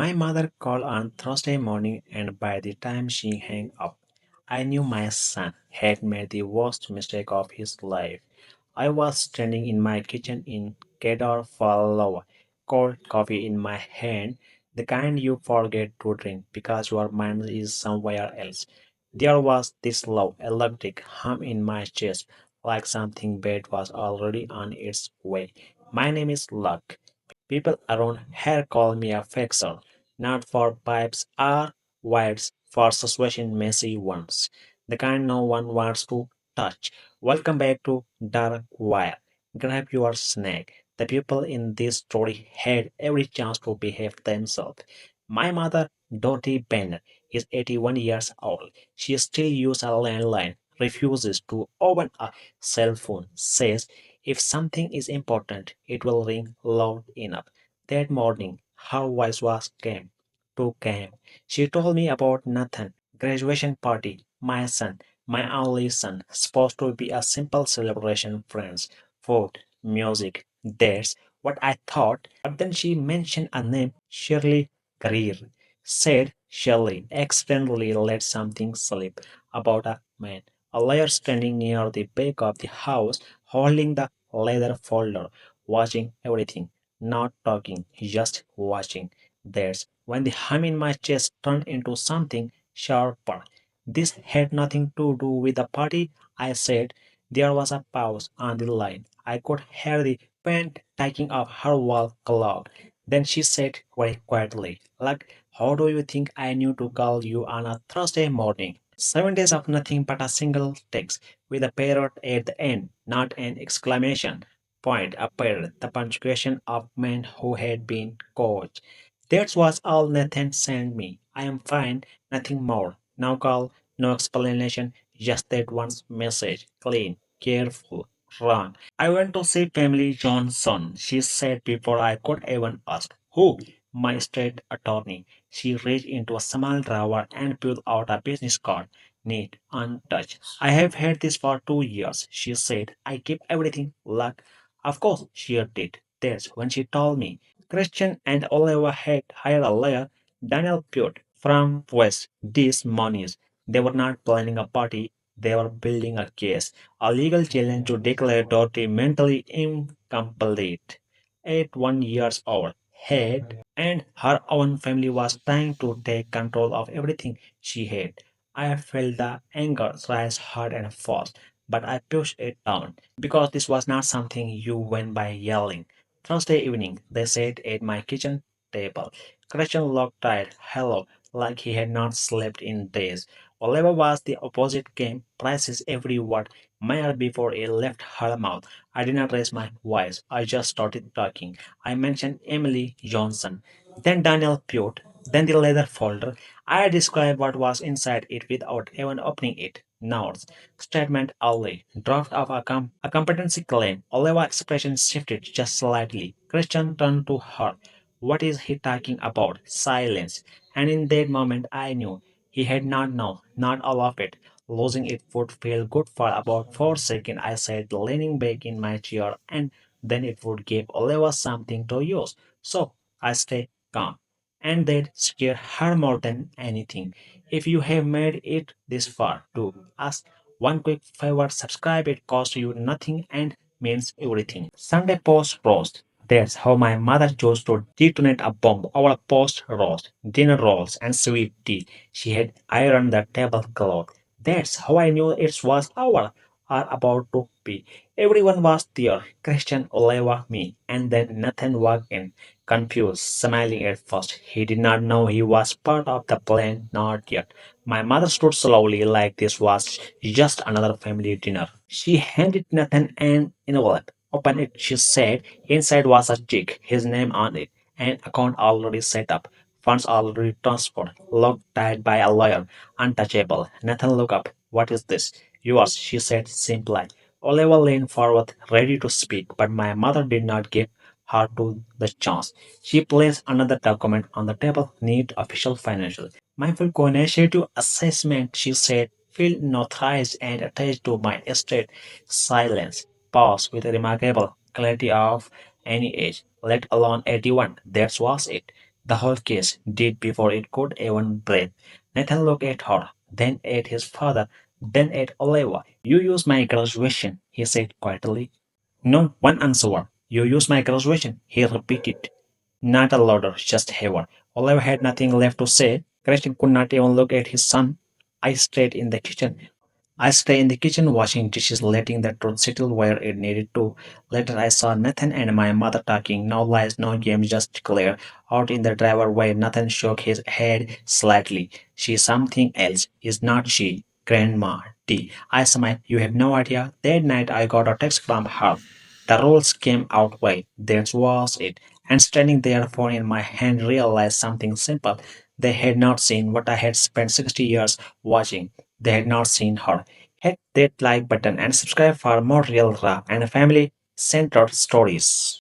My mother called on Thursday morning, and by the time she hung up, I knew my son had made the worst mistake of his life. I was standing in my kitchen in Kedar Falava, cold coffee in my hand, the kind you forget to drink because your mind is somewhere else. There was this low, electric hum in my chest, like something bad was already on its way. My name is Luck. People around here call me a fixer, not for pipes or wires, for situation messy ones, the kind no one wants to touch. Welcome back to Dark Wire. Grab your snack. The people in this story had every chance to behave themselves. My mother, Dottie Bennett, is 81 years old. She still uses a landline, refuses to open a cell phone, says if something is important, it will ring loud enough. That morning, her voice was calm, too calm. She told me about Nathan, graduation party, my son, my only son, supposed to be a simple celebration, friends, food, music. That's what I thought. But then she mentioned a name, Shirley Greer. Said Shirley accidentally let something slip about a man, a lawyer standing near the back of the house, holding the leather folder, watching everything, not talking, just watching. That's when the hum in my chest turned into something sharper. This had nothing to do with the party, I said. There was a pause on the line. I could hear the pen taking off her wall clock. Then she said very quietly, like, how do you think I knew to call you on a Thursday morning? 7 days of nothing but a single text with a parrot at the end, not an exclamation point, a parrot, the punctuation of men who had been coached. That was all Nathan sent me. I am fine, nothing more. No call, no explanation, just that one message. Clean, careful, run. I went to see Family Johnson, she said before I could even ask. Who? My state attorney. She reached into a small drawer and pulled out a business card, neat, untouched. I have had this for 2 years, she said. I keep everything locked. Of course, she did. That's when she told me. Christian and Oliver had hired a lawyer, Daniel Pute, from West Des Moines. They were not planning a party, they were building a case, a legal challenge to declare Dorothy mentally incomplete. At 1 years old, had and her own family was trying to take control of everything she had. I felt the anger rise hard and fast, but I pushed it down because this was not something you win by yelling. Thursday evening, they sat at my kitchen table. Christian looked tired, hello, like he had not slept in days. Oliver was the opposite, came prices every word minor before it left her mouth. I did not raise my voice. I just started talking. I mentioned Emily Johnson, then Daniel Pute, then the leather folder. I described what was inside it without even opening it. Notes, statement only, draft of a competency claim. Oliver's expression shifted just slightly. Christian turned to her. What is he talking about? Silence. And in that moment I knew he had not known, not all of it. Losing it would feel good for about 4 seconds, I said, leaning back in my chair, and then it would give Oliver something to use. So I stayed calm. And that scared her more than anything. If you have made it this far, do ask one quick favor, subscribe, it costs you nothing and means everything. Sunday post roast. That's how my mother chose to detonate a bomb. Our post roast, dinner rolls, and sweet tea. She had ironed the tablecloth. That's how I knew it was our are about to be. Everyone was there. Christian, Oliver, me, and then Nathan walked in, confused, smiling at first. He did not know he was part of the plan, not yet. My mother stood slowly, like this was just another family dinner. She handed Nathan an envelope. Open it, she said. Inside was a check, his name on it, an account already set up, funds already transferred, locked tied by a lawyer, untouchable. Nathan looked up. What is this? Yours, she said simply. Oliver leaned forward, ready to speak, but my mother did not give her to the chance. She placed another document on the table, neat official financial. Mindful co-initiative assessment, she said, feel notarized and attached to my estate. Silence. Pause with a remarkable clarity of any age, let alone 81. That was it. The whole case did before it could even breathe. Nathan looked at her, then at his father, then at Oliva. You use my graduation, he said quietly. No one answered. You use my graduation, he repeated. Not a louder, just heaven. Oliver had nothing left to say. Christian could not even look at his son. I stayed in the kitchen. I stayed in the kitchen washing dishes, letting the truth settle where it needed to. Later, I saw Nathan and my mother talking. No lies, no games, just clear. Out in the driveway, Nathan shook his head slightly. She's something else, is not she? Grandma T. I smiled. You have no idea. That night, I got a text from her. The rules came out well. That was it. And standing there, phone in my hand, realized something simple. They had not seen what I had spent 60 years watching. They had not seen her. Hit that like button and subscribe for more real, raw, and family centered stories.